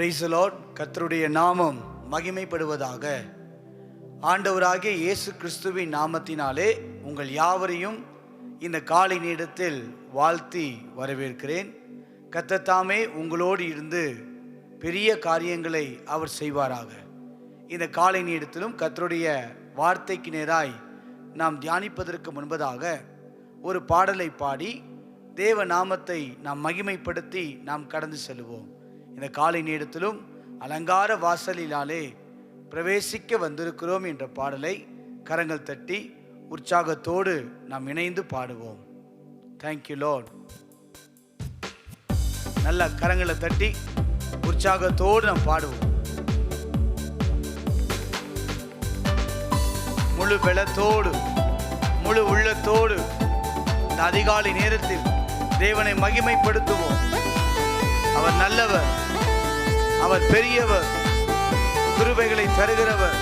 Praise the Lord. கர்த்தருடைய நாமம் மகிமைப்படுவதாக. ஆண்டவராகிய இயேசு கிறிஸ்துவின் நாமத்தினாலே உங்கள் யாவரையும் இந்த காலை நேரத்தில் வாழ்த்தி வரவேற்கிறேன். கர்த்தர் தாமே உங்களோடு இருந்து பெரிய காரியங்களை அவர் செய்வாராக. இந்த காலை நேரத்திலும் கர்த்தருடைய வார்த்தைக்கு நேராய் நாம் தியானிப்பதற்கு முன்பதாக ஒரு பாடலை பாடி தேவ நாமத்தை நாம் மகிமைப்படுத்தி நாம் கடந்து செல்வோம். இந்த காலை நேரத்திலும் அலங்கார வாசலினாலே பிரவேசிக்க வந்திருக்கிறோம் என்ற பாடலை கரங்கள் தட்டி உற்சாகத்தோடு நாம் இணைந்து பாடுவோம். Thank you Lord. நல்ல கரங்களை தட்டி உற்சாகத்தோடு நாம் பாடுவோம். முழு பலத்தோடு முழு உள்ளத்தோடு இந்த அதிகாலை நேரத்தில் தேவனை மகிமைப்படுத்துவோம். அவர் நல்லவர், அவர் பெரியவர், கிருபைகளை தருகிறவர்.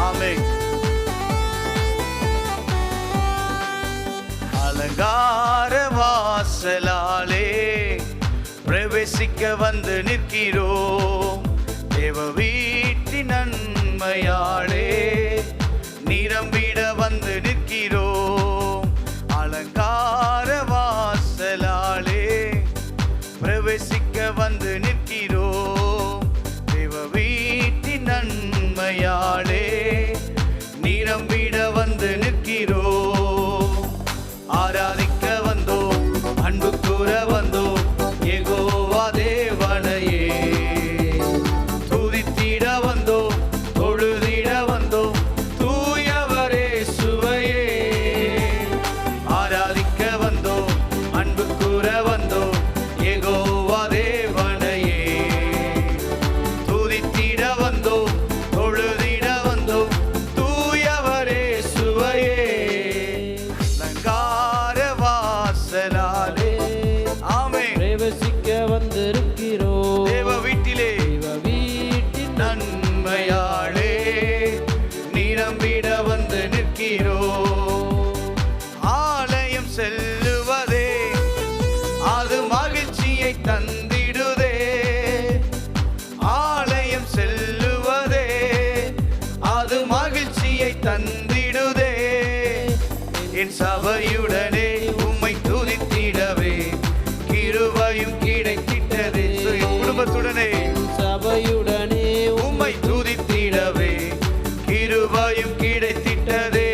ஆமென். அலங்கார வாசலாலே பிரவேசிக்க வந்து நிற்கிறோம். தேவ வீட்டின் நன்மையாலே நிரம்பிட வந்து நிற்கிறோம். அலங்கார வாசலாலே பிரவேசிக்க வந்து நிற்கிறோம். தேவ வீட்டின் நன்மையாலே நிரம்பிட வந்து நிற்கிறோம். ஆராதிக்க வந்தோம், அன்பு கூற வந்தோம், யெகோவா தேவனையே. துதித்திட வந்தோம், தொழுதிட வந்தோம், தூயவரே சுவையே. ஆராதிக்க வந்தோம், அன்பு கூற வந்தோம், யெகோவா தேவனையே. துதித்திட வந்தோம், தொழுதிட வந்தோம், தூயவரே சுவையே. அலங்கார வாசலாலே ஆமென் பிரவேசிக்க வந்திருக்கிறோம். தேவ வீட்டிலே வீட்டின் நன்மையாளே நிரம்பிட வந்து நிற்கிறோம். ஆலயம் செல்லுவதே அது மகிழ்ச்சியை தந்திடுதே. ஆலயம் செல்லுவதே அது மகிழ்ச்சியை தந்திடுதே. என் சபையுடனே உம்மை துதித்திடவே கிருபையும் கிடைத்திட்டதே. என் குடும்பத்துடனே சபையுடனே உம்மை துதித்திடவே கிருபையும் கிடைத்திட்டதே.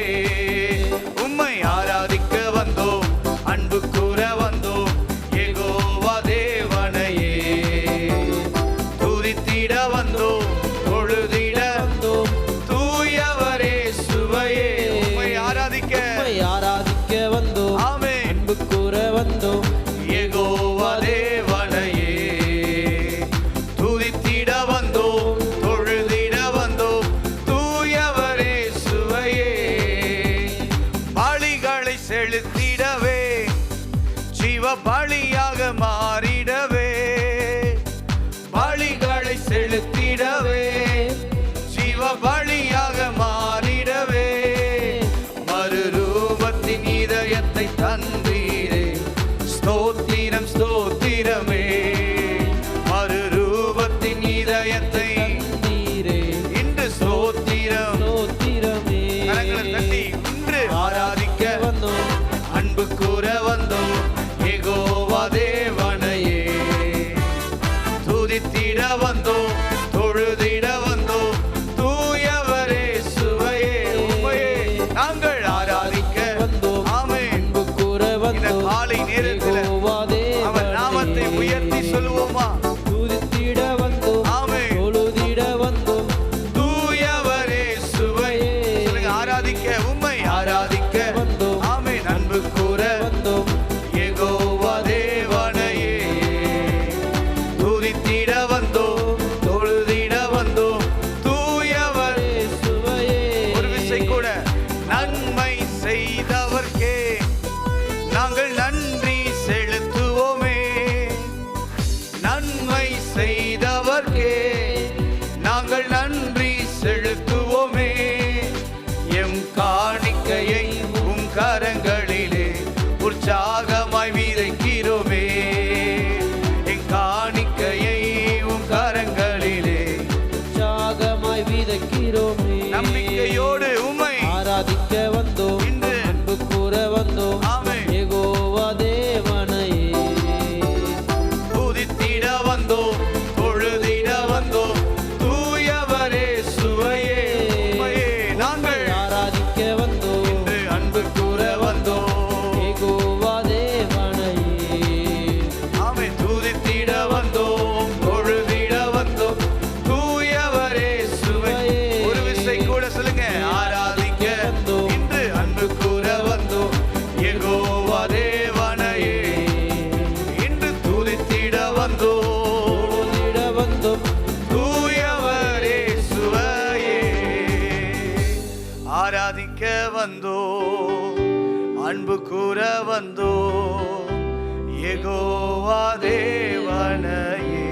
உம்மை ஆராதிக்க வந்தோம், அன்பு கூற வந்தோம், யெகோவா தேவனையே. துதித்திட வந்தோம், தொழுதிட வந்தோம், தூயவரே சுவையே. உம்மை ஆராதிக்க வந்தோம், ஆமென். அன்பு கூற வந்தோம், யெகோவா தேவனையே. துதித்திட வந்தோம், தொழுதிட வந்தோம், தூயவரே சுவையே. பலிகளை செலுத்திடவே ஜீவ பலியாக மாறிடவே. பலிகளை செலுத்திடவே ஜீவ பலியாக மாறிடவே. மறுரூபத்தின் இதயத்தை தந்தீரே, ஸ்தோத்திரம் ஸ்தோத்திரமே. மறுரூபத்தின் இதயத்தை நீரே இன்று ஸ்தோத்திரம். ஸ்தோத்திரமே. கரங்களை தட்டி இன்று ஆராதிக்க வந்தோம், அன்பு கூற வந்தோம், யெகோவா தேவனையே. துதித்திட வந்தோம், தொழுதிட வந்தோ, அன்பு கூற வந்தோ, யெகோவா தேவனையே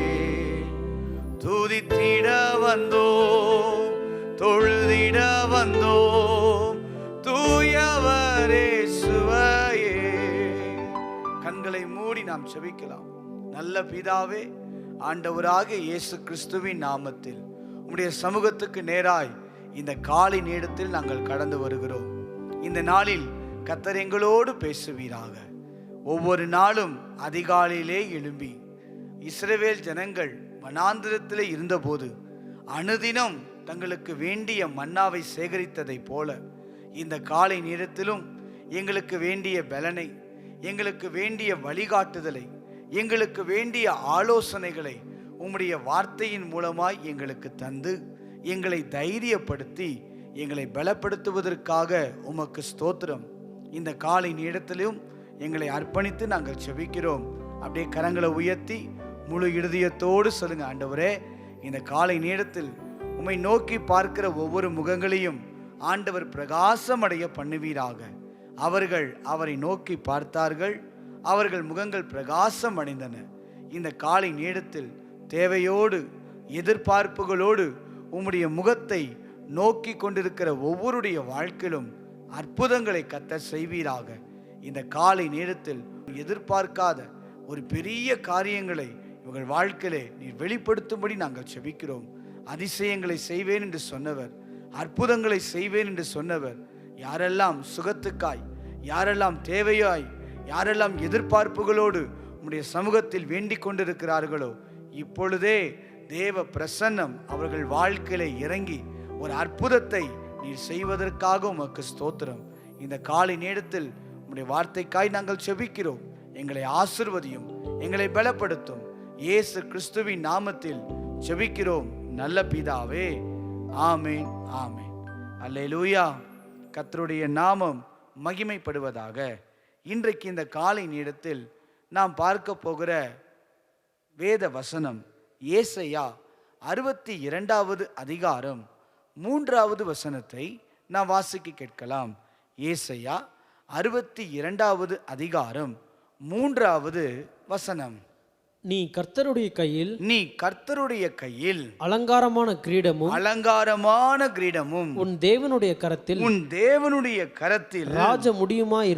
துதித்திட வந்தோ, தொழுதிட வந்தோ, தூயவரே சுவையே. கண்களை மூடி நாம் செபிக்கலாம். நல்ல பிதாவே, ஆண்டவராகிய இயேசு கிறிஸ்துவின் நாமத்தில் உம்முடைய சமூகத்துக்கு நேராய் இந்த காலை நேரத்தில் நாங்கள் கடந்து வருகிறோம். இந்த நாளில் கர்த்தர் எங்களோடு பேசுவீராக. ஒவ்வொரு நாளும் அதிகாலையிலே எழும்பி இஸ்ரவேல் ஜனங்கள் வனாந்திரத்திலே இருந்தபோது அனுதினம் தங்களுக்கு வேண்டிய மன்னாவை சேகரித்ததை போல இந்த காலை நேரத்திலும் எங்களுக்கு வேண்டிய பலனை, எங்களுக்கு வேண்டிய வழிகாட்டுதலை, எங்களுக்கு வேண்டிய ஆலோசனைகளை உம்முடைய வார்த்தையின் மூலமாய் எங்களுக்கு தந்து எங்களை தைரியப்படுத்தி எங்களை பலப்படுத்துவதற்காக உமக்கு ஸ்தோத்திரம். இந்த காலை நேரத்திலும் எங்களை அர்ப்பணித்து நாங்கள் செபிக்கிறோம். அப்படியே கரங்களை உயர்த்தி முழு இருதயத்தோடு சொல்லுங்க, ஆண்டவரே, இந்த காலை நேரத்தில் உம்மை நோக்கி பார்க்கிற ஒவ்வொரு முகங்களையும் ஆண்டவர் பிரகாசம் அடைய பண்ணுவீராக. அவர்கள் அவரை நோக்கி பார்த்தார்கள், அவர்கள் முகங்கள் பிரகாசம் அடைந்தன. இந்த காலை நேரத்தில் தேவையோடு எதிர்பார்ப்புகளோடு உம்முடைய முகத்தை நோக்கி கொண்டிருக்கிற ஒவ்வொருடைய வாழ்க்கையிலும் அற்புதங்களை கர்த்தர் செய்வீராக. இந்த காலை நேரத்தில் எதிர்பார்க்காத ஒரு பெரிய காரியங்களை இவர்கள் வாழ்க்கையிலே நீர் வெளிப்படுத்தும்படி நாங்கள் செபிக்கிறோம். அதிசயங்களை செய்வேன் என்று சொன்னவர், அற்புதங்களை செய்வேன் என்று சொன்னவர், யாரெல்லாம் சுகத்துக்காய், யாரெல்லாம் தேவையாய், யாரெல்லாம் எதிர்பார்ப்புகளோடு உம்முடைய சமூகத்தில் வேண்டிக் கொண்டிருக்கிறார்களோ, இப்பொழுதே தேவ பிரசன்னம் அவர்கள் வாழ்க்கையில இறங்கி ஒரு அற்புதத்தை நீர் செய்வதற்காக உமக்கு ஸ்தோத்திரம். இந்த காலை நேரத்தில் உம்முடைய வார்த்தைக்காய் நாங்கள் செபிக்கிறோம். எங்களை ஆசீர்வதியும், எங்களை பலப்படுத்தும். இயேசு கிறிஸ்துவின் நாமத்தில் செபிக்கிறோம் நல்ல பிதாவே, ஆமேன், ஆமேன். அல்லேலூயா. கர்த்தருடைய நாமம் மகிமைப்படுவதாக. இன்றைக்கு இந்த காலை நேரத்தில் நாம் பார்க்க போகிற வேத வசனம் ஏசாயா 62வது அதிகாரம் 3வது வசனத்தை நாம் வாசிக்க கேட்கலாம். ஏசாயா 62வது அதிகாரம் 3வது வசனம். நீ கர்த்தருடைய கையில் அலங்காரமான கிரீடமும் உன் தேவனுடைய கரத்தில் ராஜ முடியுமாய்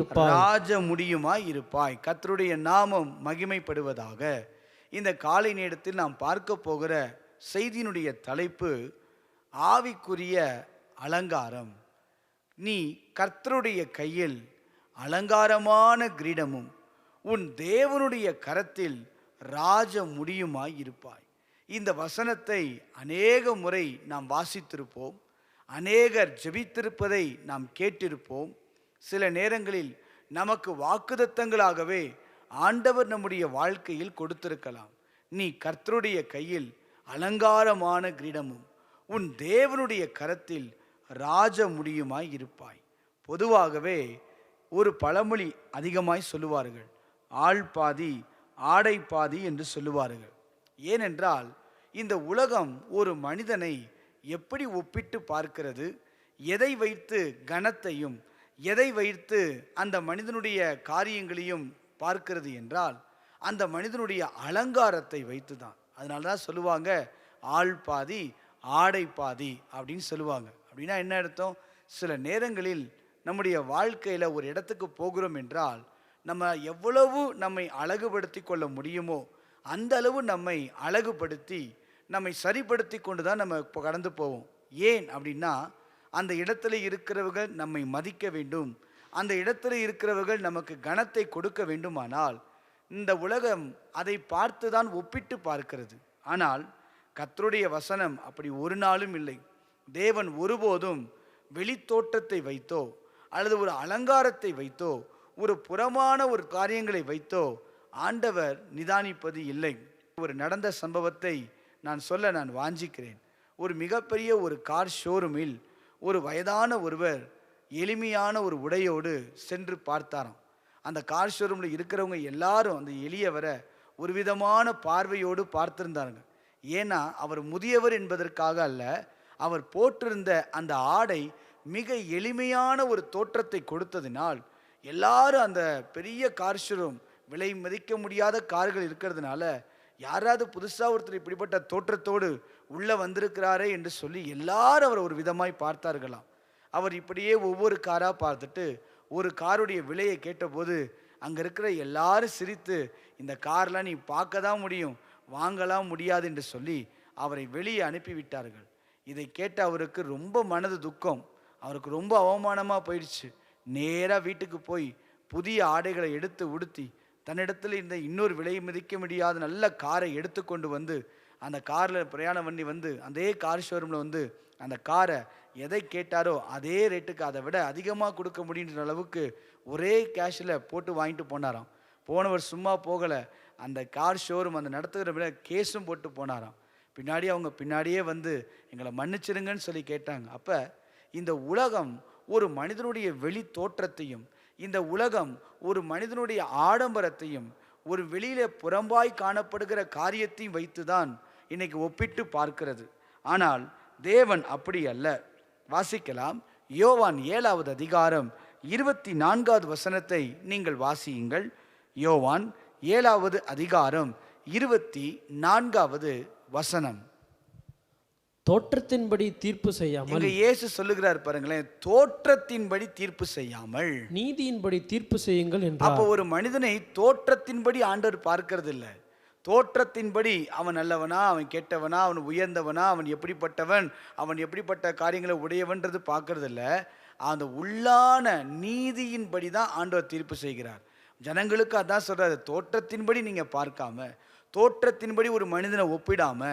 இருப்பாய். கர்த்தருடைய நாமம் மகிமைப்படுவதாக. இந்த காலை நேரத்தில் நாம் பார்க்க போகிற செய்தியினுடைய தலைப்பு ஆவிக்குரிய அலங்காரம். நீ கர்த்தருடைய கையில் அலங்காரமான கிரீடமும் உன் தேவனுடைய கரத்தில் ராஜ முடியுமாய் இருப்பாய். இந்த வசனத்தை அநேக முறை நாம் வாசித்திருப்போம், அநேகர் ஜெபித்திருப்பதை நாம் கேட்டிருப்போம். சில நேரங்களில் நமக்கு வாக்குத்தத்தங்களாகவே ஆண்டவர் நம்முடைய வாழ்க்கையில் கொடுத்திருக்கலாம். நீ கர்த்தருடைய கையில் அலங்காரமான கிரீடமும் உன் தேவனுடைய கரத்தில் ராஜ முடியுமாய் இருப்பாய். பொதுவாகவே ஒரு பழமொழி அதிகமாய் சொல்லுவார்கள், ஆள் பாதி ஆடை பாதி என்று சொல்லுவார்கள். ஏனென்றால் இந்த உலகம் ஒரு மனிதனை எப்படி ஒப்பிட்டு பார்க்கிறது, எதை வைத்து கனத்தையும் எதை வைத்து அந்த மனிதனுடைய காரியங்களையும் பார்க்கிறது என்றால் அந்த மனிதனுடைய அலங்காரத்தை வைத்து தான். அதனால தான் சொல்லுவாங்க ஆள் பாதி ஆடை பாதி அப்படின்னு சொல்லுவாங்க. அப்படின்னா என்ன அர்த்தம்? சில நேரங்களில் நம்முடைய வாழ்க்கையில் ஒரு இடத்துக்கு போகிறோம் என்றால் நம்ம எவ்வளவு நம்மை அழகுபடுத்தி கொள்ள முடியுமோ அந்த அளவு நம்மை அழகுபடுத்தி நம்மை சரிப்படுத்தி கொண்டு தான் நம்ம இப்போ கடந்து போவோம். ஏன் அப்படின்னா அந்த இடத்துல இருக்கிறவர்கள் நம்மை மதிக்க வேண்டும், அந்த இடத்துல இருக்கிறவர்கள் நமக்கு கனத்தை கொடுக்க வேண்டுமானால் இந்த உலகம் அதை பார்த்து தான் ஒப்பிட்டு பார்க்கிறது. ஆனால் கர்த்தருடைய வசனம் அப்படி ஒரு நாளும் இல்லை. தேவன் ஒருபோதும் வெளித்தோற்றத்தை வைத்தோ அல்லது ஒரு அலங்காரத்தை வைத்தோ ஒரு புறமான ஒரு காரியங்களை வைத்தோ ஆண்டவர் நிதானிப்பது இல்லை. ஒரு நடந்த சம்பவத்தை நான் வாஞ்சிக்கிறேன். ஒரு மிகப்பெரிய ஒரு கார் ஷோரூமில் ஒரு வயதான ஒருவர் எளிமையான ஒரு உடையோடு சென்று பார்த்தாராம். அந்த கார் ஷோரூமில் இருக்கிறவங்க எல்லாரும் அந்த எளியவரை ஒரு விதமான பார்வையோடு பார்த்திருந்தாங்க. ஏன்னா அவர் முதியவர் என்பதற்காக அல்ல, அவர் போட்டிருந்த அந்த ஆடை மிக எளிமையான ஒரு தோற்றத்தை கொடுத்ததினால் எல்லாரும் அந்த பெரிய கார் ஷோரூம், விலை மதிக்க முடியாத கார்கள் இருக்கிறதுனால யாராவது புதுசாக ஒருத்தர் இப்படிப்பட்ட தோற்றத்தோடு உள்ளே வந்திருக்கிறாரே என்று சொல்லி எல்லாரும் அவர் ஒரு விதமாய் பார்த்தார்களாம். அவர் இப்படியே ஒவ்வொரு காராக பார்த்துட்டு ஒரு காருடைய விலையை கேட்டபோது அங்கே இருக்கிற எல்லாரும் சிரித்து, இந்த கார்லாம் நீ பார்க்க தான் முடியும், வாங்கலாம் முடியாது என்று சொல்லி அவரை வெளியே அனுப்பிவிட்டார்கள். இதை கேட்ட அவருக்கு ரொம்ப மனது துக்கம், அவருக்கு ரொம்ப அவமானமாக போயிடுச்சு. நேராக வீட்டுக்கு போய் புதிய ஆடைகளை எடுத்து உடுத்தி தன்னிடத்தில் இந்த இன்னொரு விலை மதிக்க முடியாத நல்ல காரை எடுத்து கொண்டு வந்து அந்த காரில் பிரயாணம் பண்ணி வந்து அதே கார் ஷோரூமில் வந்து அந்த காரை எதை கேட்டாரோ அதே ரேட்டுக்கு அதை விட அதிகமாக கொடுக்க முடியுன்ற அளவுக்கு ஒரே கேஷில் போட்டு வாங்கிட்டு போனாராம். போனவர் சும்மா போகலை, அந்த கார் ஷோரூம் அந்த நடத்துகிற விட கேஸும் போட்டு போனாராம். அவங்க பின்னாடியே வந்து எங்களை மன்னிச்சிருங்கன்னு சொல்லி கேட்டாங்க. அப்போ இந்த உலகம் ஒரு மனிதனுடைய வெளி தோற்றத்தையும், இந்த உலகம் ஒரு மனிதனுடைய ஆடம்பரத்தையும், ஒரு வெளியில புறம்பாய் காணப்படுகிற காரியத்தையும் வைத்துதான் இன்னைக்கு ஒப்பிட்டு பார்க்கிறது. ஆனால் தேவன் அப்படி அல்ல. வாசிக்கலாம். யோவான் 7வது அதிகாரம் 24வது வசனத்தை நீங்கள் வாசியுங்கள். யோவான் 7வது அதிகாரம் 24வது வசனம். தோற்றத்தின்படி தீர்ப்பு செய்யாமல், இங்க இயேசு சொல்லுகிறார் பாருங்களேன், தோற்றத்தின்படி தீர்ப்பு செய்யாமல் நீதியின்படி தீர்ப்பு செய்யுங்கள் என்றார். அப்போ ஒரு மனிதனை தோற்றத்தின்படி ஆண்டவர் பார்க்கிறது இல்லை. தோற்றத்தின்படி அவன் நல்லவனா, அவன் கெட்டவனா, அவன் உயர்ந்தவனா, அவன் எப்படிப்பட்டவன், அவன் எப்படிப்பட்ட காரியங்களை உடையவன்றது பார்க்கறது இல்லை. அந்த உள்ளான நீதியின்படி தான் ஆண்டவர் தீர்ப்பு செய்கிறார். ஜனங்களுக்கு அதான் சொல்றாரு, தோற்றத்தின்படி நீங்க பார்க்காம, தோற்றத்தின்படி ஒரு மனிதனை ஒப்பிடாம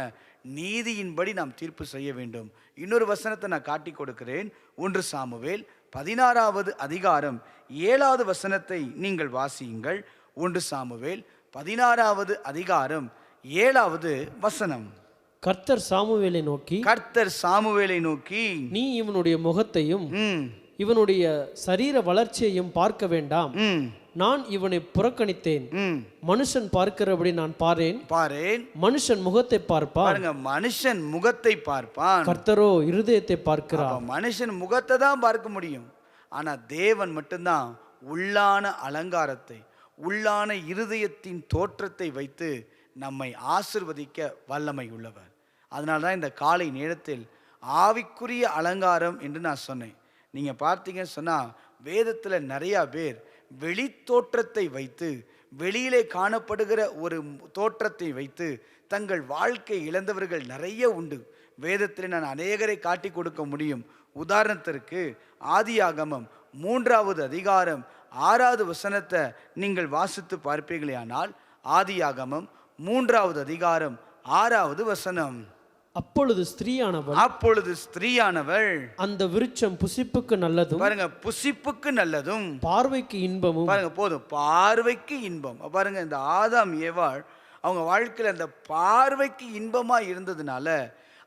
நீதியின்படி நாம் தீர்ப்பு செய்ய வேண்டும். இன்னொரு வசனத்தை நான் காட்டி கொடுக்கிறேன். 1 சாமுவேல் 16வது அதிகாரம் 7வது வசனத்தை நீங்கள் வாசியுங்கள். 1 சாமுவேல் 16வது அதிகாரம் 7வது வசனம். கர்த்தர் சாமுவேலை நோக்கி, நீ இவனுடைய முகத்தையும் இவனுடைய சரீர வளர்ச்சியையும் பார்க்க வேண்டாம். நான் இவனை புறக்கணித்தேன். மனுஷன் பார்க்கிறபடி நான் பாரேன். மனுஷன் முகத்தை பார்ப்பான், மனுஷன் முகத்தை பார்ப்பான், கர்த்தரோ இருதயத்தை பார்க்கிறார். மனுஷன் முகத்தை தான் பார்க்க முடியும். ஆனா தேவன் மட்டும்தான் உள்ளான அலங்காரத்தை, உள்ளான இருதயத்தின் தோற்றத்தை வைத்து நம்மை ஆசிர்வதிக்க வல்லமை உள்ளவர். அதனால்தான் இந்த காலை நேரத்தில் ஆவிக்குரிய அலங்காரம் என்று நான் சொன்னேன். நீங்க பார்த்தீங்கன்னு சொன்னா வேதத்துல நிறைய பேர் வெளி தோற்றத்தை வைத்து, வெளியிலே காணப்படுகிற ஒரு தோற்றத்தை வைத்து தங்கள் வாழ்க்கை இழந்தவர்கள் நிறைய உண்டு. வேதத்தில் நான் அநேகரை காட்டி கொடுக்க முடியும். உதாரணத்திற்கு ஆதியாகமம் 3வது அதிகாரம் 6வது வசனத்தை நீங்கள் வாசித்து பார்ப்பீர்களேயானால், ஆதியாகமம் 3வது அதிகாரம் 6வது வசனம். அப்பொழுது ஸ்திரீயானவள் அந்த விருட்சம் புசிப்புக்கு நல்லதும், பாருங்க, புசிப்புக்கு நல்லதும், பார்வைக்கு இன்பமும், பாருங்க போதும், பார்வைக்கு இன்பம். பாருங்க, இந்த ஆதாம் ஏவாள் அவங்க வாழ்க்கையில் அந்த பார்வைக்கு இன்பமா இருந்ததுனால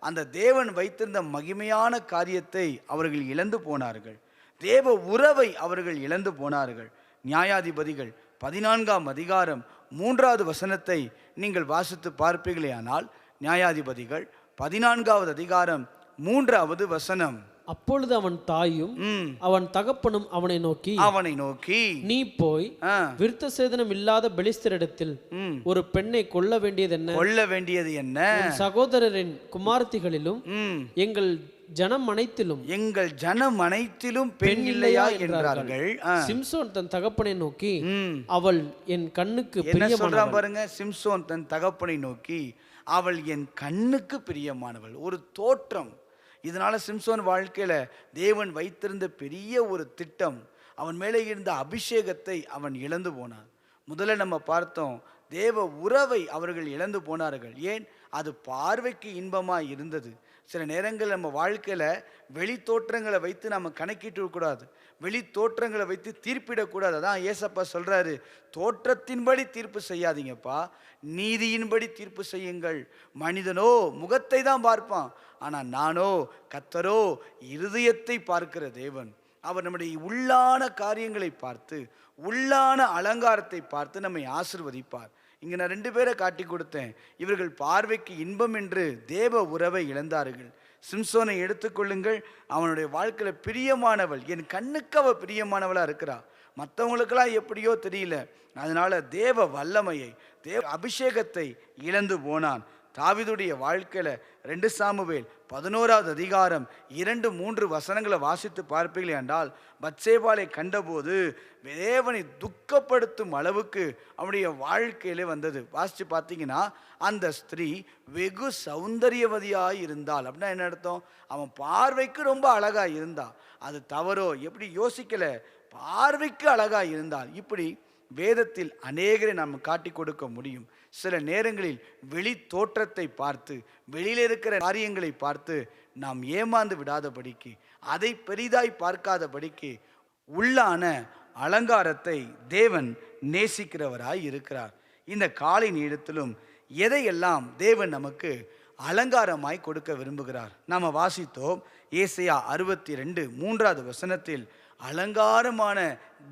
அந்த தேவன் வைத்திருந்த மகிமையான காரியத்தை அவர்கள் இழந்து போனார்கள். தேவ உறவை அவர்கள் இழந்து போனார்கள். நியாயாதிபதிகள் 14ஆம் அதிகாரம் 3வது வசனத்தை நீங்கள் வாசித்து பார்ப்பீர்களேயானால், நியாயாதிபதிகள் 14வது அதிகாரம் 3வது வசனம். அப்பொழுது அவன் தாயும் அவன் தகப்பனும் அவனை நோக்கி, நீ போய் விருத்த சேதனம் இல்லாத பெலிஸ்தரிடத்தில் ஒரு பெண்ணை கொல்ல வேண்டியது என்ன? சகோதரரின் குமாரத்திகளிலும் எங்கள் ஜனம் அனைத்திலும் பெண் இல்லையா என்றார்கள். சிம்சோன் தன் தகப்பனை நோக்கி, அவள் என் கண்ணுக்கு பிரியமானவள். பாருங்க, சிம்சோன் தன் தகப்பனை நோக்கி, அவள் என் கண்ணுக்கு பிரியமானவள். ஒரு தோற்றம். இதனால சிம்சோன் வாழ்க்கையில தேவன் வைத்திருந்த பெரிய ஒரு திட்டம், அவன் மேலே இருந்த அபிஷேகத்தை அவன் இழந்து போனான். முதல்ல நம்ம பார்த்தோம், தேவ உறவை அவர்கள் இழந்து போனார்கள். ஏன்? அது பார்வைக்கு இன்பமா இருந்தது. சில நேரங்கள் நம்ம வாழ்க்கையில வெளி தோற்றங்களை வைத்து நம்ம கணக்கிட்டு கூடாது, வெளி தோற்றங்களை வைத்து தீர்ப்பிடக்கூடாது. அதான் ஏசப்பா சொல்றாரு, தோற்றத்தின்படி தீர்ப்பு செய்யாதீங்கப்பா, நீதியின்படி தீர்ப்பு செய்யுங்கள். மனிதனோ முகத்தை தான் பார்ப்பான், ஆனா நானோ, கர்த்தரோ இருதயத்தை பார்க்கிற தேவன். அவர் நம்முடைய உள்ளான காரியங்களை பார்த்து, உள்ளான அலங்காரத்தை பார்த்து நம்மை ஆசிர்வதிப்பார். இங்க நான் 2 பேரை காட்டி கொடுத்தேன். இவர்கள் பார்வைக்கு இன்பம் என்று தேவ உறவை இழந்தார்கள். சிம்சோனை எடுத்துக்கொள்ளுங்கள். அவனுடைய வாழ்க்கையில் பிரியமானவள், என் கண்ணுக்கு அவள் பிரியமானவளாக இருக்கிறா. மற்றவங்களுக்கெல்லாம் எப்படியோ தெரியல. அதனால தேவ வல்லமையை, தேவ அபிஷேகத்தை இழந்து போனான். தாவீதுடைய வாழ்க்கையில் 2 சாமுவேல் 11வது அதிகாரம் 2-3 வசனங்களை வாசித்து பார்ப்பீர்கள் என்றால், பத்சேபாலை கண்டபோது தேவனை துக்கப்படுத்தும் அளவுக்கு அவனுடைய வாழ்க்கையிலே வந்தது. வாசித்து பார்த்தீங்கன்னா, அந்த ஸ்திரீ வெகு சௌந்தரியவதியாக இருந்தாள். அப்படின்னா என்ன அர்த்தம்? அவன் பார்வைக்கு ரொம்ப அழகாக இருந்தாள். அது தவறோ எப்படி யோசிக்கலை, பார்வைக்கு அழகாக இருந்தாள். இப்படி வேதத்தில் அநேகரை நாம் காட்டி கொடுக்க முடியும். சில நேரங்களில் வெளி தோற்றத்தை பார்த்து, வெளியில் இருக்கிற காரியங்களை பார்த்து நாம் ஏமாந்து விடாதபடிக்கு, அதை பெரிதாய் பார்க்காதபடிக்கு உள்ளான அலங்காரத்தை தேவன் நேசிக்கிறவராய் இருக்கிறார். இந்த காலை நேரத்திலும் எதையெல்லாம் தேவன் நமக்கு அலங்காரமாய் கொடுக்க விரும்புகிறார். நாம் வாசித்தோம் ஏசாயா 62:3 வசனத்தில் அலங்காரமான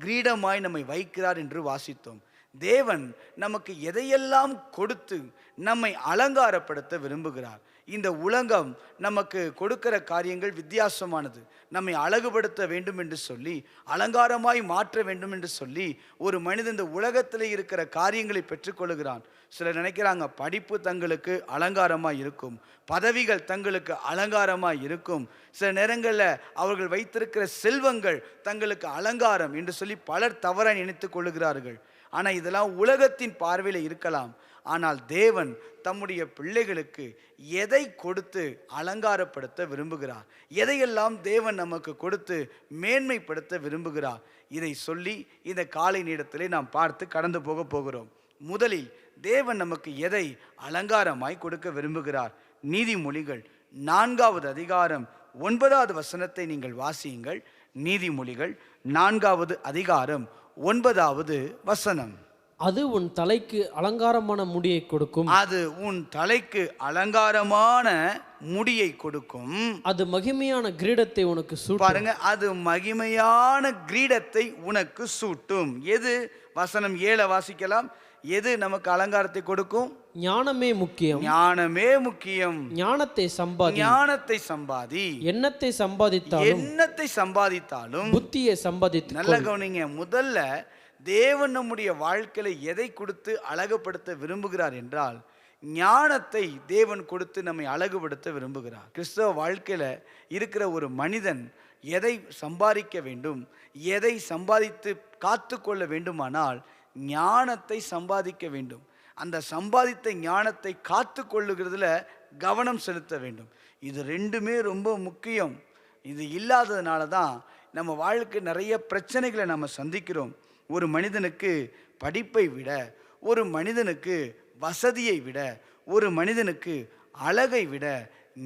கிரீடமாய் நம்மை வைக்கிறார் என்று வாசித்தோம். தேவன் நமக்கு எதையெல்லாம் கொடுத்து நம்மை அலங்காரப்படுத்த விரும்புகிறார். இந்த உலகம் நமக்கு கொடுக்கிற காரியங்கள் வித்தியாசமானது. நம்மை அழகுபடுத்த வேண்டும் என்று சொல்லி, அலங்காரமாய் மாற்ற வேண்டும் என்று சொல்லி ஒரு மனிதன் இந்த உலகத்தில் இருக்கிற காரியங்களை பெற்றுக்கொள்கிறான். சிலர் நினைக்கிறாங்க படிப்பு தங்களுக்கு அலங்காரமாக இருக்கும், பதவிகள் தங்களுக்கு அலங்காரமாக இருக்கும், சில நேரங்களில் அவர்கள் வைத்திருக்கிற செல்வங்கள் தங்களுக்கு அலங்காரம் என்று சொல்லி பலர் தவறாக நினைத்து கொள்ளுகிறார்கள். ஆனால் இதெல்லாம் உலகத்தின் பார்வையில் இருக்கலாம். ஆனால் தேவன் தம்முடைய பிள்ளைகளுக்கு எதை கொடுத்து அலங்காரப்படுத்த விரும்புகிறார், எதையெல்லாம் தேவன் நமக்கு கொடுத்து மேன்மைப்படுத்த விரும்புகிறார், இதை சொல்லி இந்த காலை நேரத்திலே நாம் பார்த்து கடந்து போகிறோம். முதலில் தேவன் நமக்கு எதை அலங்காரமாய் கொடுக்க விரும்புகிறார்? நீதிமொழிகள் 4வது அதிகாரம் 9வது வசனத்தை நீங்கள் வாசியுங்கள். நீதிமொழிகள் 4வது அதிகாரம் 9வது வசனம். அது உன் தலைக்கு அலங்காரமான முடியை கொடுக்கும். அது உன் தலைக்கு அலங்காரமான முடியை கொடுக்கும். அது மகிமையான கிரீடத்தை உனக்கு சூட்டும். பாருங்க, அது மகிமையான கிரீடத்தை உனக்கு சூட்டும். எது? வசனம் 7 வாசிக்கலாம். எது நமக்கு அலங்காரத்தை கொடுக்கும்? ஞானமே முக்கியம். ஞானமே முக்கியம். ஞானத்தை சம்பாதி. ஞானத்தை சம்பாதி. எண்ணத்தை சம்பாதித்தாலும், எண்ணத்தை சம்பாதித்தாலும் புத்தியை சம்பாதித்து. நல்ல கவனிங்க. முதல்ல தேவன் நம்முடைய வாழ்க்கையில எதை கொடுத்து அழகுபடுத்த விரும்புகிறார் என்றால், ஞானத்தை தேவன் கொடுத்து நம்மை அழகுபடுத்த விரும்புகிறார். கிறிஸ்தவ வாழ்க்கையில இருக்கிற ஒரு மனிதன் எதை சம்பாதிக்க வேண்டும், எதை சம்பாதித்து காத்து கொள்ள வேண்டுமானால் ஞானத்தை சம்பாதிக்க வேண்டும். அந்த சம்பாதித்த ஞானத்தை காத்து கொள்ளுகிறதுல கவனம் செலுத்த வேண்டும். இது ரெண்டுமே ரொம்ப முக்கியம். இது இல்லாததுனால தான் நம்ம வாழ்க்கை நிறைய பிரச்சனைகளை நம்ம சந்திக்கிறோம். ஒரு மனிதனுக்கு படிப்பை விட, ஒரு மனிதனுக்கு வசதியை விட, ஒரு மனிதனுக்கு அழகை விட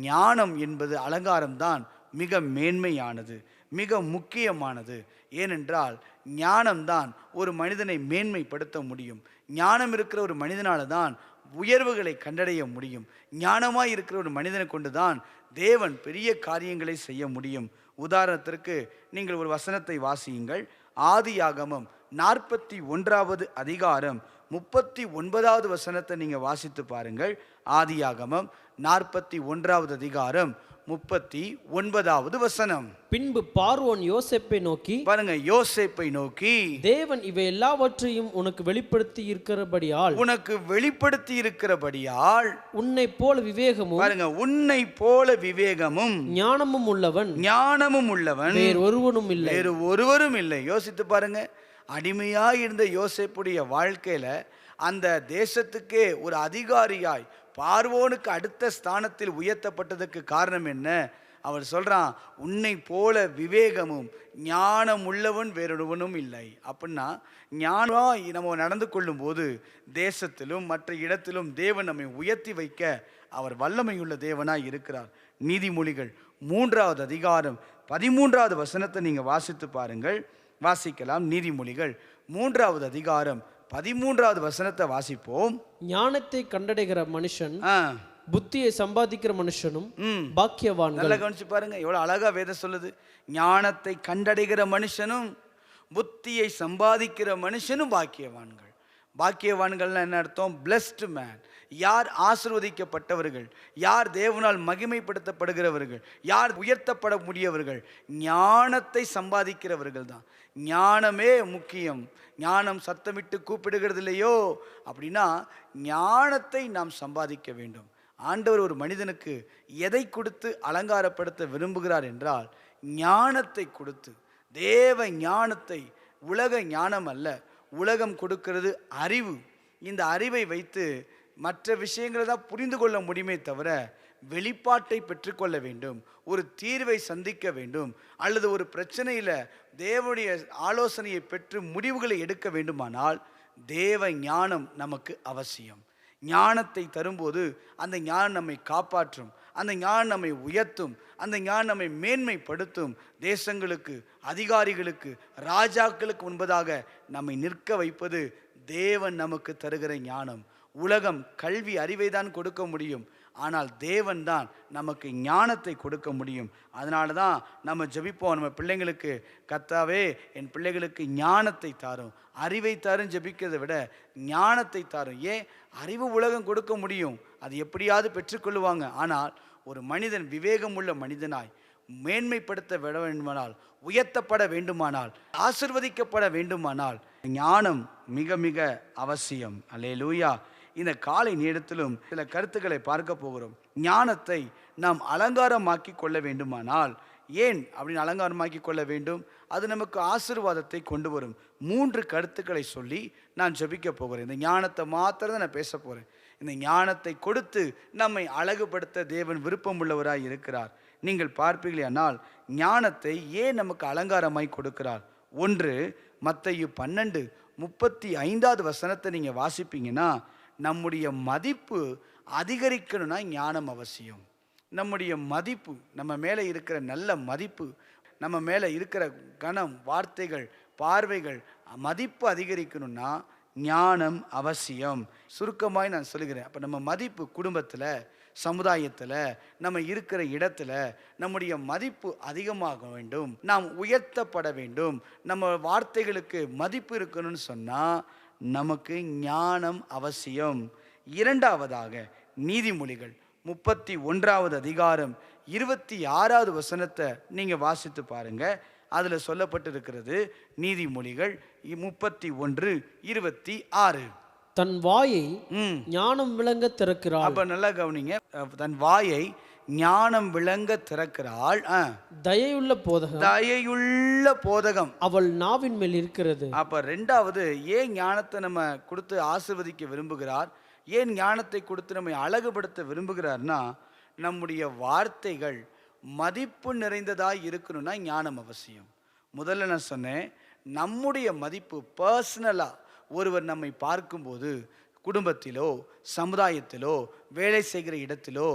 ஞானம் என்பது அலங்காரம்தான் மிக மேன்மையானது, மிக முக்கியமானது. ஏனென்றால் ஞானம்தான் ஒரு மனிதனை மேன்மைப்படுத்த முடியும். ஞானம் இருக்கிற ஒரு மனிதனால தான் உயர்வுகளை கண்டடைய முடியும். ஞானமாய் இருக்கிற ஒரு மனிதனை கொண்டு தான் தேவன் பெரிய காரியங்களை செய்ய முடியும். உதாரணத்திற்கு நீங்கள் ஒரு வசனத்தை வாசியுங்கள். ஆதியாகமம் 41வது அதிகாரம் 39வது வசனத்தை நீங்கள் வாசித்து பாருங்கள். ஆதியாகமம் 41வது அதிகாரம் 39வது வசனம். பின்பு பார்வோன் யோசேப்பை நோக்கி, பாருங்க, யோசேப்பை நோக்கி, தேவன் இவை எல்லாவற்றையும் உனக்கு வெளிப்படுத்தி இருக்கிறபடியால், உனக்கு வெளிப்படுத்தி இருக்கிறபடியால் உன்னை போல விவேகமும், பாருங்க, உன்னை போல விவேகமும் ஞானமும் உள்ளவன், ஞானமும் உள்ளவன் வேறு ஒருவனும் இல்லை. வேறு ஒருவரும் இல்லை. யோசித்து பாருங்க. அடிமையாய் இருந்த யோசேப்புடைய வாழ்க்கையில அந்த தேசத்துக்கே ஒரு அதிகாரியாய் பார்வோனுக்கு அடுத்த ஸ்தானத்தில் உயர்த்தப்பட்டதுக்கு காரணம் என்ன? அவர் சொல்றான், உன்னை போல விவேகமும் ஞானம் உள்ளவன் வேறொருவனும் இல்லை. அப்படின்னா ஞானம் நம்ம நடந்து கொள்ளும் போது தேசத்திலும் மற்ற இடத்திலும் தேவன் நம்மை உயர்த்தி வைக்க அவர் வல்லமையுள்ள தேவனாய் இருக்கிறார். நீதிமொழிகள் 3வது அதிகாரம் 13வது வசனத்தை நீங்க வாசித்து பாருங்கள். வாசிக்கலாம். நீதிமொழிகள் 3வது அதிகாரம் 13வது வசனத்தை வாசிப்போம். ஞானத்தை கண்டடைகிற மனுஷன், புத்தியை சம்பாதிக்கிற மனுஷனும் பாக்கியவான். நல்லா கவனிச்சு பாருங்க, எவ்வளவு அழகா வேதம் சொல்லுது. ஞானத்தை கண்டடைகிற மனுஷனும் புத்தியை சம்பாதிக்கிற மனுஷனும் பாக்கியவான்கள். பாக்கியவான்கள்னா என்ன அர்த்தம்? Blessed man. யார் ஆசீர்வதிக்கப்பட்டவர்கள், யார் தேவனால் மகிமைப்படுத்தப்படுகிறவர்கள், யார் உயர்த்தப்பட முடியவர்கள், ஞானத்தை சம்பாதிக்கிறவர்கள் தான். ஞானமே முக்கியம். ஞானம் சத்தமிட்டு கூப்பிடுகிறது இல்லையோ, அப்படின்னா ஞானத்தை நாம் சம்பாதிக்க வேண்டும். ஆண்டவர் ஒரு மனிதனுக்கு எதை கொடுத்து அலங்காரப்படுத்த விரும்புகிறார் என்றால் ஞானத்தை கொடுத்து. தேவ ஞானத்தை, உலக ஞானம் அல்ல, உலகம் கொடுக்கிறது அறிவு. இந்த அறிவை வைத்து மற்ற விஷயங்களை தான் புரிந்து கொள்ள முடியுமே தவிர வெளிப்பாட்டை பெற்றுக்கொள்ள வேண்டும், ஒரு தீர்வை சந்திக்க வேண்டும், அல்லது ஒரு பிரச்சனையில் தேவனுடைய ஆலோசனையை பெற்று முடிவுகளை எடுக்க வேண்டுமானால் தேவ ஞானம் நமக்கு அவசியம். ஞானத்தை தரும்போது அந்த ஞானம் நம்மை காப்பாற்றும், அந்த ஞானம் நம்மை உயர்த்தும், அந்த ஞானம் நம்மை மேன்மைப்படுத்தும். தேசங்களுக்கு, அதிகாரிகளுக்கு, ராஜாக்களுக்கு முன்பதாக நம்மை நிற்க வைப்பது தேவன் நமக்கு தருகிற ஞானம். உலகம் கல்வி அறிவை தான் கொடுக்க முடியும், ஆனால் தேவன் தான் நமக்கு ஞானத்தை கொடுக்க முடியும். அதனால தான் நம்ம ஜெபிப்போம், நம்ம பிள்ளைங்களுக்கு, கர்த்தாவே என் பிள்ளைகளுக்கு ஞானத்தை தாரும், அறிவை தாரும் ஜெபிக்கிறதை விட ஞானத்தை தாரும். ஏன்? அறிவு உலகம் கொடுக்க முடியும், அது எப்படியாவது பெற்றுக்கொள்ளுவாங்க. ஆனால் ஒரு மனிதன் விவேகம் உள்ள மனிதனாய் மேன்மைப்படுத்த விட வேண்டுமானால், உயர்த்தப்பட வேண்டுமானால், ஆசீர்வதிக்கப்பட வேண்டுமானால் ஞானம் மிக மிக அவசியம். அல்லேலூயா. இந்த காலை நேரத்திலும் சில கருத்துக்களை பார்க்க போகிறோம். ஞானத்தை நாம் அலங்காரமாக்கி கொள்ள வேண்டுமானால், ஏன் அப்படின்னு அலங்காரமாக்கி கொள்ள வேண்டும்? அது நமக்கு ஆசீர்வாதத்தை கொண்டு வரும். 3 கருத்துக்களை சொல்லி நான் ஜெபிக்க போகிறேன். இந்த ஞானத்தை மாத்திரம் தான் நான் பேச போகிறேன். இந்த ஞானத்தை கொடுத்து நம்மை அழகுபடுத்த தேவன் விருப்பம் உள்ளவராய் இருக்கிறார். நீங்கள் பார்ப்பீர்களானால் ஞானத்தை ஏன் நமக்கு அலங்காரமாய் கொடுக்கிறார்? 1 மத்தேயு 12:35 வசனத்தை நீங்கள் வாசிப்பீங்கன்னா, நம்முடைய மதிப்பு அதிகரிக்கணும்னா ஞானம் அவசியம். நம்முடைய மதிப்பு, நம்ம மேலே இருக்கிற நல்ல மதிப்பு, நம்ம மேலே இருக்கிற கணம், வார்த்தைகள், பார்வைகள், மதிப்பு அதிகரிக்கணும்னா ஞானம் அவசியம். சுருக்கமாய் நான் சொல்லுகிறேன். அப்போ நம்ம மதிப்பு குடும்பத்தில், சமுதாயத்தில், நம்ம இருக்கிற இடத்துல நம்முடைய மதிப்பு அதிகமாக வேண்டும், நாம் உயர்த்தப்பட வேண்டும், நம்ம வார்த்தைகளுக்கு மதிப்பு இருக்கணும்னு சொன்னால் நமக்கு ஞானம் அவசியம். 2வதாக நீதிமொழிகள் 31வது அதிகாரம் 26வது வசனத்தை நீங்கள் வாசித்து பாருங்க. அதில் சொல்லப்பட்டிருக்கிறது, நீதிமொழிகள் 31:26. தன் வாயை ஞானம் விளங்க திறக்கிறாள். அப்ப நல்லா கவனிங்க, தன் வாயை ஞானம் விளங்க திறக்கிறாள். தயையுள்ள போதகம், தயையுள்ள போதகம் அவள் நாவின் மேல் இருக்கிறது. அப்ப 2வது, ஏன் ஞானத்தை நம்ம கொடுத்து ஆசீர்வதிக்க விரும்புகிறார், ஏன் ஞானத்தை கொடுத்து நம்மை அழகுபடுத்த விரும்புகிறார்னா, நம்முடைய வார்த்தைகள் மதிப்பு நிறைந்ததாக இருக்கணும்னா ஞானம் அவசியம். முதல்ல நான் சொன்னேன், நம்முடைய மதிப்பு பர்சனலாக ஒருவர் நம்மை பார்க்கும்போது, குடும்பத்திலோ சமுதாயத்திலோ வேலை செய்கிற இடத்திலோ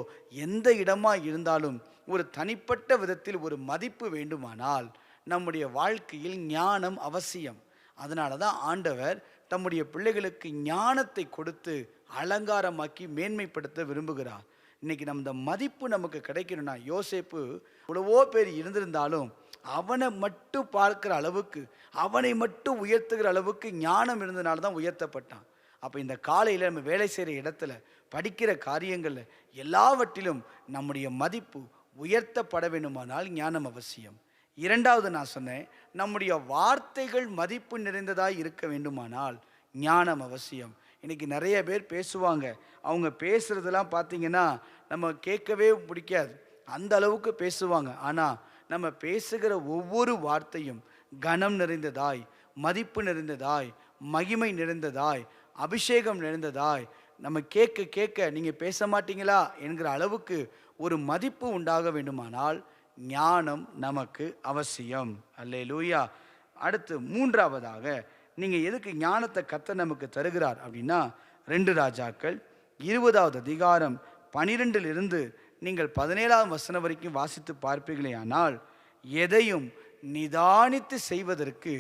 எந்த இடமாக இருந்தாலும் ஒரு தனிப்பட்ட விதத்தில் ஒரு மதிப்பு வேண்டுமானால் நம்முடைய வாழ்க்கையில் ஞானம் அவசியம். அதனால தான் ஆண்டவர் தம்முடைய பிள்ளைகளுக்கு ஞானத்தை கொடுத்து அலங்காரமாக்கி மேன்மைப்படுத்த விரும்புகிறார். இன்னைக்கு நம்ம மதிப்பு நமக்கு கிடைக்கணும்னா, யோசேப்பு எவ்வளவோ பேர் இருந்திருந்தாலும் அவனை மட்டும் பார்க்கிற அளவுக்கு, அவனை மட்டும் உயர்த்துகிற அளவுக்கு ஞானம் இருந்ததுனால தான் உயர்த்தப்பட்டான். அப்போ இந்த காலையில் நம்ம வேலை செய்கிற இடத்துல, படிக்கிற காரியங்களில், எல்லாவற்றிலும் நம்முடைய மதிப்பு உயர்த்தப்பட வேண்டுமானால் ஞானம் அவசியம். 2வது நான் சொன்னேன், நம்முடைய வார்த்தைகள் மதிப்பு நிறைந்ததாக இருக்க வேண்டுமானால் ஞானம் அவசியம். இன்றைக்கி நிறைய பேர் பேசுவாங்க, அவங்க பேசுகிறதெல்லாம் பார்த்திங்கன்னா நம்ம கேட்கவே பிடிக்காது, அந்த அளவுக்கு பேசுவாங்க. ஆனால் நம்ம பேசுகிற ஒவ்வொரு வார்த்தையும் கனம் நிறைந்ததாய், மதிப்பு நிறைந்ததாய், மகிமை நிறைந்ததாய், அபிஷேகம் நிறைந்ததாய், நம்ம கேட்க கேட்க நீங்கள் பேச மாட்டீங்களா என்கிற அளவுக்கு ஒரு மதிப்பு உண்டாக வேண்டுமானால் ஞானம் நமக்கு அவசியம். அல்லேலூயா. அடுத்து 3வதாக, நீங்கள் எதுக்கு ஞானத்தை கர்த்தர் நமக்கு தருகிறார் அப்படின்னா, 2 ராஜாக்கள் 20வது அதிகாரம் 12லிருந்து நீங்கள் 17ஆம் வசனம் வரைக்கும் வாசித்து பார்ப்பீர்களேயானால், எதையும் நிதானித்து செய்வதற்கு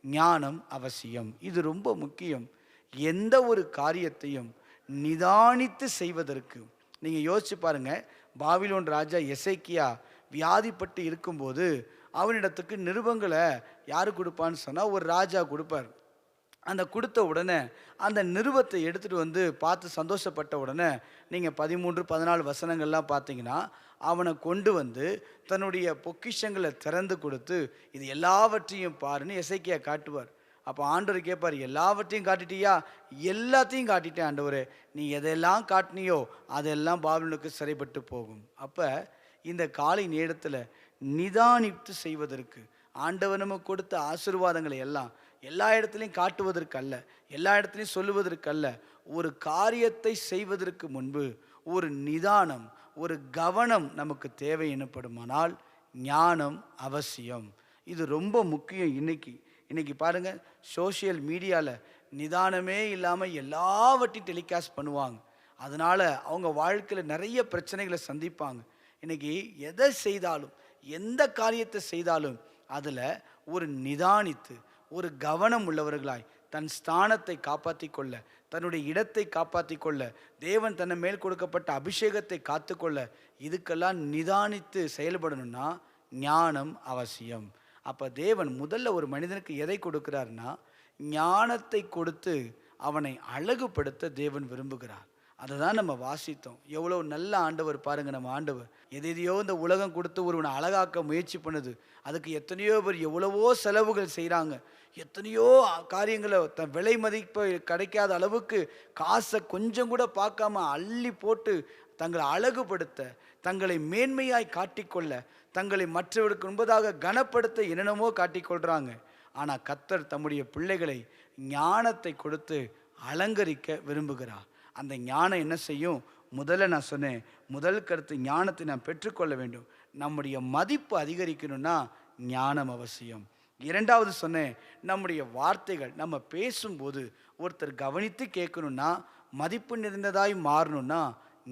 ஞானம் அவசியம். இது ரொம்ப முக்கியம். எந்த ஒரு காரியத்தையும் நிதானித்து செய்வதற்கு, நீங்கள் யோசிச்சு பாருங்க, பாபிலோன் ராஜா எசேக்கியா வியாதிப்பட்டு இருக்கும்போது அவனிடத்துக்கு நிருபங்களை யார் கொடுப்பான்னு சொன்னால் ஒரு ராஜா கொடுப்பார். அந்த கொடுத்த உடனே அந்த நிருபத்தை எடுத்துகிட்டு வந்து பார்த்து சந்தோஷப்பட்ட உடனே நீங்கள் 13-14 வசனங்கள்லாம் பார்த்தீங்கன்னா, அவனை கொண்டு வந்து தன்னுடைய பொக்கிஷங்களை திறந்து கொடுத்து இது எல்லாவற்றையும் பாருன்னு எசேக்கியா காட்டுவார். அப்போ ஆண்டவர் கேட்பார், எல்லாவற்றையும் காட்டிட்டியா? எல்லாத்தையும் காட்டிட்டேன் ஆண்டவரே, நீ எதெல்லாம் காட்டினியோ அதெல்லாம் பாபிலோனுக்கு சிறைப்பட்டு போகும். அப்போ இந்த காலை நேரத்தில் நிதானித்து செய்வதற்கு ஆண்டவர் நமக்கு கொடுத்த ஆசீர்வாதங்களை எல்லாம் எல்லா இடத்துலையும் காட்டுவதற்கு அல்ல, எல்லா இடத்துலையும் சொல்லுவதற்கு அல்ல, ஒரு காரியத்தை செய்வதற்கு முன்பு ஒரு நிதானம், ஒரு கவனம் நமக்கு தேவை எனப்படுமானால் ஞானம் அவசியம். இது ரொம்ப முக்கியம். இன்னைக்கு பாருங்க, சோஷியல் மீடியாவில் நிதானமே இல்லாமல் எல்லாவற்றையும் டெலிகாஸ்ட் பண்ணுவாங்க. அதனால அவங்க வாழ்க்கையில் நிறைய பிரச்சனைகளை சந்திப்பாங்க. இன்னைக்கு எதை செய்தாலும், எந்த காரியத்தை செய்தாலும் அதில் ஒரு நிதானித்து ஒரு கவனம் உள்ளவர்களாய் தன் ஸ்தானத்தை காப்பாற்றி கொள்ள, தன்னுடைய இடத்தை காப்பாற்றி கொள்ள, தேவன் தன்னை மேல் கொடுக்கப்பட்ட அபிஷேகத்தை காத்துக்கொள்ள, இதுக்கெல்லாம் நிதானித்து செயல்படணும்னா ஞானம் அவசியம். அப்போ தேவன் முதல்ல ஒரு மனிதனுக்கு எதை கொடுக்கிறார்னா ஞானத்தை கொடுத்து அவனை அழகுபடுத்த தேவன் விரும்புகிறார். அதை தான் நம்ம வாசித்தோம். எவ்வளோ நல்ல ஆண்டவர் பாருங்க. நம்ம ஆண்டவர் எதையோ இந்த உலகம் கொடுத்து ஒருவனை அழகாக்க முயற்சி பண்ணுது. அதுக்கு எத்தனையோ பேர் எவ்வளவோ செலவுகள் செய்கிறாங்க. எத்தனையோ காரியங்களை விலை மதிப்பு கிடைக்காத அளவுக்கு காசை கொஞ்சம் கூட பார்க்காம அள்ளி போட்டு தங்களை அழகுபடுத்த, தங்களை மேன்மையாய் காட்டிக்கொள்ள, தங்களை மற்றவர்களுக்கு முன்பதாக கனப்படுத்த என்னென்னமோ காட்டிக்கொள்கிறாங்க. ஆனால் கர்த்தர் தம்முடைய பிள்ளைகளை ஞானத்தை கொடுத்து அலங்கரிக்க விரும்புகிறார். அந்த ஞானம் என்ன செய்யும்? முதல்ல நான் சொன்னேன், முதல் கருத்து ஞானத்தை நாம் பெற்றுக்கொள்ள வேண்டும். நம்முடைய மதிப்பு அதிகரிக்கணும்னா ஞானம் அவசியம். இரண்டாவது சொன்னேன், நம்முடைய வார்த்தைகள் நம்ம பேசும்போது ஒருத்தர் கவனித்து கேட்கணும்னா, மதிப்பு நிறைந்ததாய் மாறணும்னா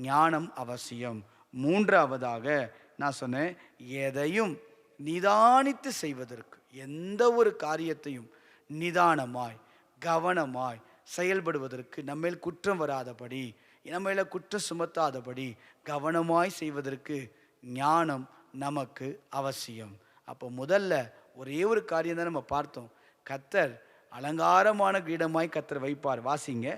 ஞானம் அவசியம். மூன்றாவதாக நான் சொன்னேன், எதையும் நிதானித்து செய்வதற்கு, எந்த ஒரு காரியத்தையும் நிதானமாய் கவனமாய் செயல்படுவதற்கு, நம்மேல் குற்றம் வராதபடி, நம்மேல குற்றம் சுமத்தாதபடி கவனமாய் செய்வதற்கு ஞானம் நமக்கு அவசியம். அப்போ முதல்ல ஒரே ஒரு காரியம் தான் நம்ம பார்த்தோம். கர்த்தர் அலங்காரமான கிரீடமாய் கர்த்தர் வைப்பார். வாசிங்க,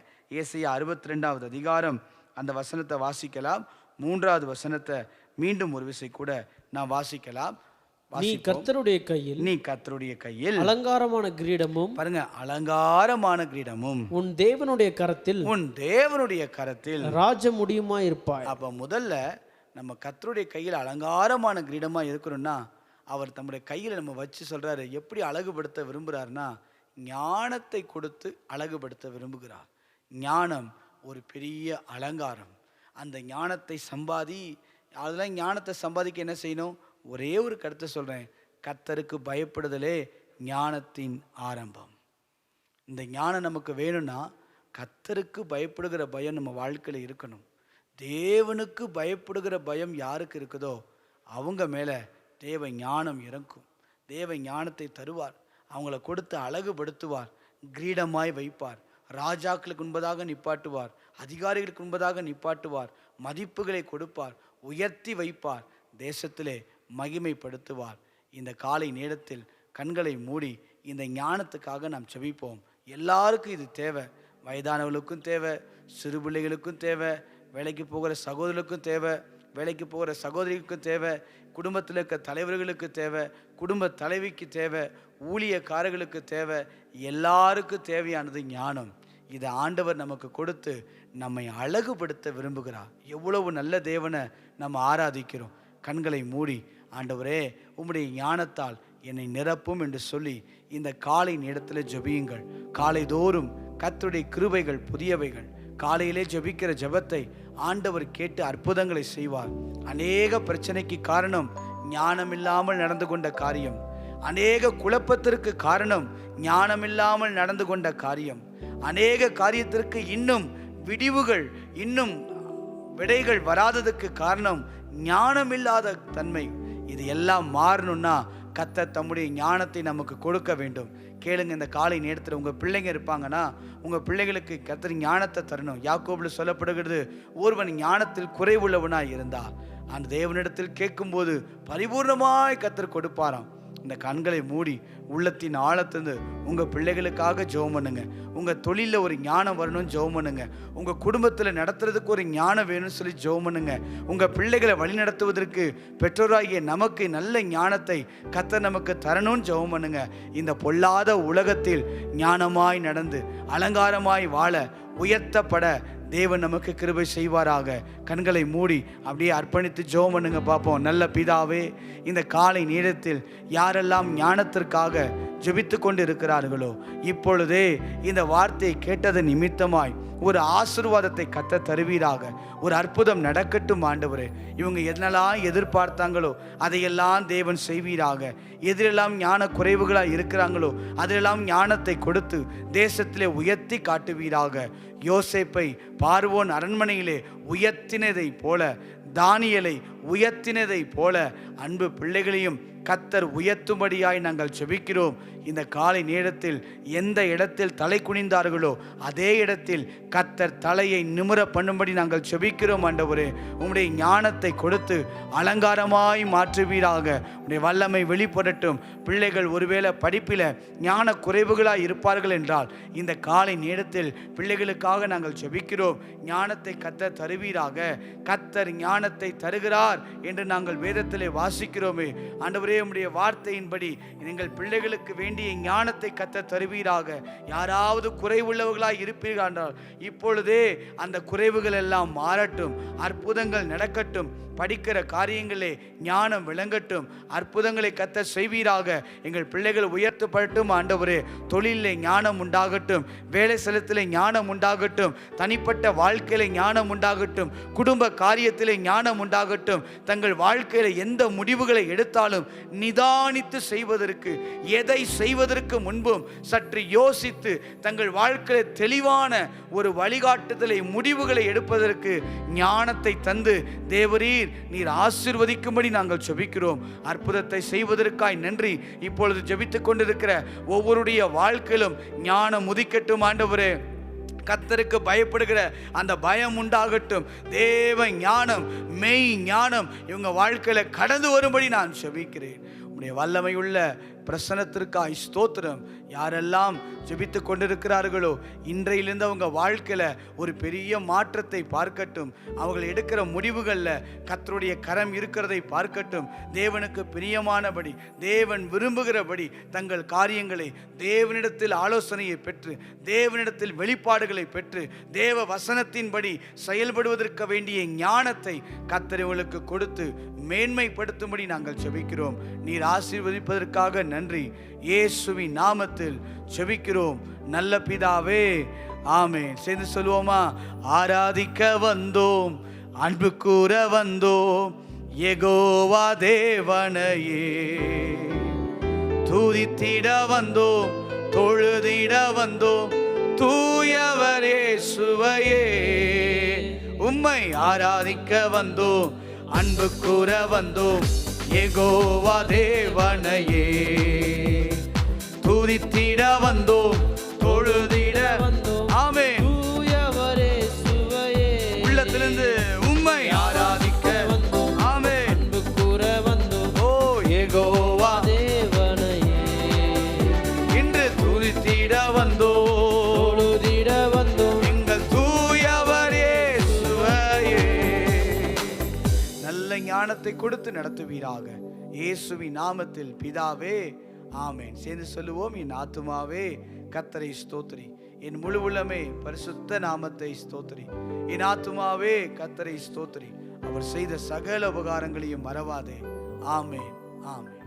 ஏசாயா 62வது அதிகாரம் அந்த வசனத்தை வாசிக்கலாம். 3வது வசனத்தை மீண்டும் ஒரு விசை கூட நான் வாசிக்கலாம். நீ கர்த்தருடைய கையில் அலங்காரமான கிரீடமும், பாருங்க, அலங்காரமான கிரீடமும் உன் தேவனுடைய கரத்தில் ராஜ முடியுமா இருப்பாய். அப்ப முதல்ல நம்ம கர்த்தருடைய கையில் அலங்காரமான கிரீடமா இருக்கணும்னா அவர் தம்முடைய கையில் நம்ம வச்சு சொல்றாரு. எப்படி அழகுபடுத்த விரும்புகிறார்னா ஞானத்தை கொடுத்து அழகுபடுத்த விரும்புகிறார். ஞானம் ஒரு பெரிய அலங்காரம். அந்த ஞானத்தை அதெல்லாம் ஞானத்தை சம்பாதிக்க என்ன செய்யணும்? ஒரே ஒரு கருத்தை சொல்கிறேன், கர்த்தருக்கு பயப்படுதலே ஞானத்தின் ஆரம்பம். இந்த ஞானம் நமக்கு வேணும்னா கர்த்தருக்கு பயப்படுகிற பயம் நம்ம வாழ்க்கையில் இருக்கணும். தேவனுக்கு பயப்படுகிற பயம் யாருக்கு இருக்குதோ அவங்க மேலே தேவ ஞானம் இறக்கும். தேவ ஞானத்தை தருவார். அவங்கள கொடுத்து அழகுபடுத்துவார், கிரீடமாய் வைப்பார், ராஜாக்களுக்கு முன்பதாக நிப்பாட்டுவார், அதிகாரிகளுக்கு முன்பதாக நிப்பாட்டுவார், மதிப்புகளை கொடுப்பார், உயர்த்தி வைப்பார், தேசத்திலே மகிமைப்படுத்துவார். இந்த காலை நேரத்தில் கண்களை மூடி இந்த ஞானத்துக்காக நாம் செபிப்போம். எல்லாருக்கும் இது தேவை. வயதானவர்களுக்கும் தேவை, சிறு பிள்ளைகளுக்கும் தேவை, வேலைக்கு போகிற சகோதரர்களுக்கும் தேவை, வேலைக்கு போகிற சகோதரிக்கும் தேவை, குடும்பத்தில் இருக்க தலைவர்களுக்கு தேவை, குடும்ப தலைவிக்கு தேவை, ஊழியக்காரர்களுக்கு தேவை, எல்லாருக்கும் தேவையானது ஞானம். இதை ஆண்டவர் நமக்கு கொடுத்து நம்மை அழகுபடுத்த விரும்புகிறார். எவ்வளவு நல்ல தேவனை நம்ம ஆராதிக்கிறோம். கண்களை மூடி, ஆண்டவரே உம்முடைய ஞானத்தால் என்னை நிரப்பும் என்று சொல்லி இந்த காலை நேரத்தில் ஜெபியுங்கள். காலைதோறும் கர்த்தருடைய கிருபைகள் புதியவைகள். காலையிலே ஜெபிக்கிற ஜெபத்தை ஆண்டவர் கேட்டு அற்புதங்களை செய்வார். அநேக பிரச்சனைக்கு காரணம் ஞானமில்லாமல் நடந்து கொண்ட காரியம். அநேக குழப்பத்திற்கு காரணம் ஞானமில்லாமல் நடந்து கொண்ட காரியம். அநேக காரியத்திற்கு இன்னும் விடிவுகள், இன்னும் விடைகள் வராததுக்கு காரணம் ஞானமில்லாத தன்மை. இது எல்லாம் மாறணும்னா கர்த்தர் தம்முடைய ஞானத்தை நமக்கு கொடுக்க வேண்டும். கேளுங்க, இந்த காலை நேரத்தில் உங்கள் பிள்ளைங்க இருப்பாங்கன்னா உங்கள் பிள்ளைகளுக்கு கர்த்தர் ஞானத்தை தரணும். யாக்கோபில் சொல்லப்படுகிறது, ஒருவன் ஞானத்தில் குறைவுள்ளவனாய் இருந்தால் அந்த தேவனிடத்தில் கேட்கும்போது பரிபூர்ணமாய் கர்த்தர் கொடுப்பாராம். இந்த கண்களை மூடி உள்ளத்தின் ஆழத்திலிருந்து உங்கள் பிள்ளைகளுக்காக ஜெபம் பண்ணுங்க. உங்கள் தொழிலில் ஒரு ஞானம் வரணும்னு ஜெபம் பண்ணுங்க. உங்கள் குடும்பத்தில் நடத்துறதுக்கு ஒரு ஞானம் வேணும்னு சொல்லி ஜெபம் பண்ணுங்க. உங்கள் பிள்ளைகளை வழி நடத்துவதற்கு பெற்றோராகிய நமக்கு நல்ல ஞானத்தை கர்த்தர் நமக்கு தரணும்னு ஜெபம் பண்ணுங்க. இந்த பொல்லாத உலகத்தில் ஞானமாய் நடந்து அலங்காரமாய் வாழ உயர்த்தப்பட தேவன் நமக்கு கிருபை செய்வாராக. கண்களை மூடி அப்படியே அர்ப்பணித்து ஜெபம் பண்ணுங்க பார்ப்போம். நல்ல பிதாவே, இந்த காலை நேரத்தில் யாரெல்லாம் ஞானத்திற்காக ஜெபித்து கொண்டு இருக்கிறார்களோ, இப்பொழுதே இந்த வார்த்தையை கேட்டது நிமித்தமாய் ஒரு ஆசீர்வாதத்தை கர்த்தர் தருவீராக. ஒரு அற்புதம் நடக்கட்டும் ஆண்டவரே. இவங்க என்னெல்லாம் எதிர்பார்த்தாங்களோ அதையெல்லாம் தேவன் செய்வீராக. எதிரெல்லாம் ஞான குறைவுகளாக இருக்கிறாங்களோ அதிலெல்லாம் ஞானத்தை கொடுத்து தேசத்திலே உயர்த்தி காட்டுவீராக. யோசேப்பை பார்வோன் அரண்மனையிலே உயர்த்தினதை போல, தானியேலை உயர்த்தினதை போல அன்பு பிள்ளைகளையும் கர்த்தர் உயர்த்தும்படியாய் நாங்கள் ஜெபிக்கிறோம். இந்த காலை நேரத்தில் எந்த இடத்தில் தலை குனிந்தார்களோ அதே இடத்தில் கர்த்தர் தலையை நிமிர பண்ணும்படி நாங்கள் ஜெபிக்கிறோம் ஆண்டவரே. உம்முடைய ஞானத்தை கொடுத்து அலங்காரமாய் மாற்றுவீராக. உம்முடைய வல்லமை வெளிப்படட்டும். பிள்ளைகள் ஒருவேளை படிப்பில் ஞான குறைவுகளாய் இருப்பார்கள் என்றால் இந்த காலை நேரத்தில் பிள்ளைகளுக்காக நாங்கள் ஜெபிக்கிறோம். ஞானத்தை கர்த்தர் தருவீராக. கர்த்தர் ஞானத்தை தருகிறார் என்று நாங்கள் வேதத்திலே வாசிக்கிறோமே ஆண்டவரே. உம்முடைய வார்த்தையின்படி எங்கள் பிள்ளைகளுக்கு வேண்டிய ஞானத்தை கர்த்தர் தருவீராக. யாராவது குறைவுள்ளவர்களாய் இருப்பீர்கள் என்றால் இப்பொழுதே அந்த குறைவுகள் எல்லாம் மாறட்டும். அற்புதங்கள் நடக்கட்டும். படிக்கிற காரியங்களே ஞானம் விளங்கட்டும். அற்புதங்களை கர்த்தர் செய்வீராக. எங்கள் பிள்ளைகள் உயர்த்தப்படட்டும் ஆண்டவரே. தொழிலே ஞானம் உண்டாகட்டும். வேலை ஸ்தலத்திலே ஞானம் உண்டாகட்டும். தனிப்பட்ட வாழ்க்கையில ஞானம் உண்டாகட்டும். குடும்ப காரியத்திலே ஞானம் உண்டாகட்டும். தங்கள் வாழ்க்கையில எந்த முடிவுகளை எடுத்தாலும் நிதானித்து செய்வதற்கு, எதை செய்வதற்கு முன்பும் சற்று யோசித்து தங்கள் வாழ்க்கையில தெளிவான ஒரு வழிகாட்டுதலை, முடிவுகளை எடுப்பதற்கு ஞானத்தை தந்து தேவரீர் நீர் ஆசீர்வதிக்கும்படி நாங்கள் ஜெபிக்கிறோம். அற்புதத்தை செய்வதற்காய் நன்றி. இப்பொழுது ஜெபித்துக் கொண்டிருக்கிற ஒவ்வொருடைய வாழ்க்கையிலும் ஞானம் உதிக்கட்டும் ஆண்டவரே. கர்த்தருக்கு பயப்படுகிற அந்த பயம் உண்டாகட்டும். தேவ ஞானம், மெய் ஞானம் இவங்க வாழ்க்கையில கடந்து வரும்படி நான் ஜெபிக்கிறேன். உம்முடைய வல்லமையுள்ள பிரசன்னத்திற்காய் ஸ்தோத்திரம். யாரெல்லாம் ஜெபித்து கொண்டிருக்கிறார்களோ இன்றையிலிருந்து அவங்க வாழ்க்கையில் ஒரு பெரிய மாற்றத்தை பார்க்கட்டும். அவர்கள் எடுக்கிற முடிவுகளில் கர்த்தருடைய கரம் இருக்கிறதை பார்க்கட்டும். தேவனுக்கு பிரியமானபடி, தேவன் விரும்புகிறபடி தங்கள் காரியங்களை தேவனிடத்தில் ஆலோசனையை பெற்று, தேவனிடத்தில் வெளிப்பாடுகளை பெற்று, தேவ வசனத்தின்படி செயல்படுவதற்கு வேண்டிய ஞானத்தை கர்த்தர் இவர்களுக்கு கொடுத்து மேன்மைப்படுத்தும்படி நாங்கள் ஜெபிக்கிறோம். நீர் ஆசீர்வதிப்பதற்காக நன்றி. இயேசுவின் நாமத்தில் ஜெபிக்கிறோம் நல்ல பிதாவே, ஆமென். சேர்ந்து சொல்லுவோமா? ஆராதிக்க வந்தோம், அன்பு கூற வந்தோம், யெகோவா தேவனையே. துதித்திட வந்தோம், தொழுதிட வந்தோம், தூயவரே சுவையே. உம்மை ஆராதிக்க வந்தோம், அன்பு கூற வந்தோம், யெகோவா தேவனையே. துதித்திட வந்தோம், தொழுதிட வந்தோம், ஆமென். தூயவரே சுவையே. உள்ளத்திலிருந்து உம்மை ஆராதிக்க வந்தோம், ஆமென். அன்பு கூற வந்தோம், ஓ யெகோவா தேவனையே. இன்று துதித்திட வந்தோம், தொழுதிட வந்தோம், எங்கள் தூயவரே சுவையே. நல்ல ஞானத்தை கொடுத்து நடத்துவீராக. இயேசுவின் நாமத்தில் பிதாவே, ஆமென். சேர்ந்து சொல்லுவோம். என் ஆத்துமாவே கர்த்தரை ஸ்தோத்திரி, என் முழு உள்ளமே பரிசுத்த நாமத்தை ஸ்தோத்திரி. என் ஆத்துமாவே கர்த்தரை ஸ்தோத்திரி, அவர் செய்த சகல உபகாரங்களையும் மறவாதே. ஆமென், ஆமென்.